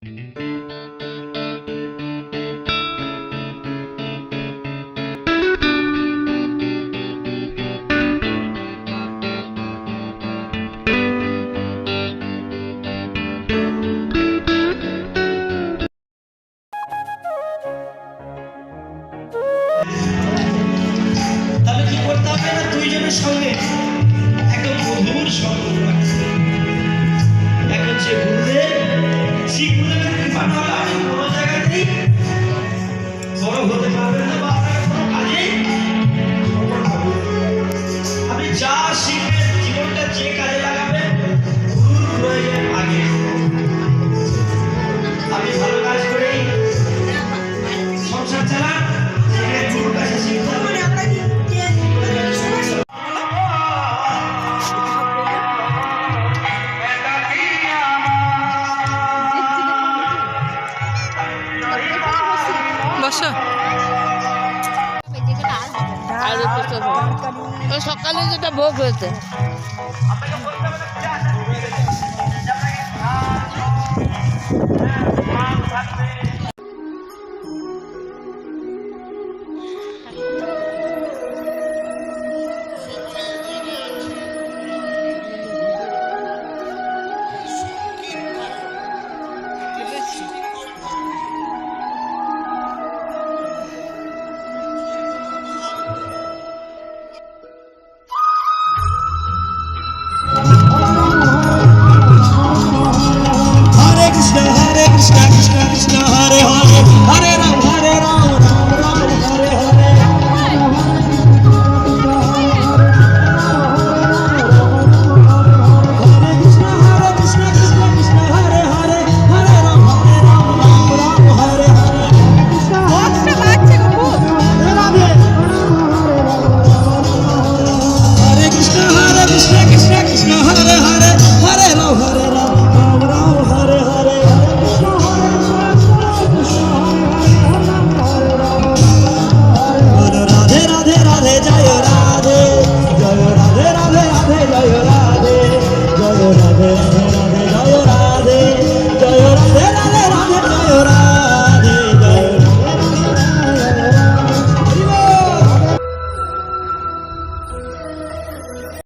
তাহলে কি করতে হবে না, দুইজনের সঙ্গে একদম মধুর সম্পর্ক রাখতে হবে। এক হচ্ছে গুরুদেব, সেই গুরুদেবের কৃপা না হলে আপনি কোনো জায়গাতেই বড় হতে পারবেন না, বা আপনার কোনো কাজেই সফল হবেন না। আপনি যা শিখবেন, জীবনটা যে কাজে লাগাবেন, গুরুর প্রয়োজন আগে। আপনি ভালো কাজ করেই সংসার চালান, সেখানে গুরুর কাছে শিখতে হবে। বসো। সকালে যেটা ভোগ হয়েছে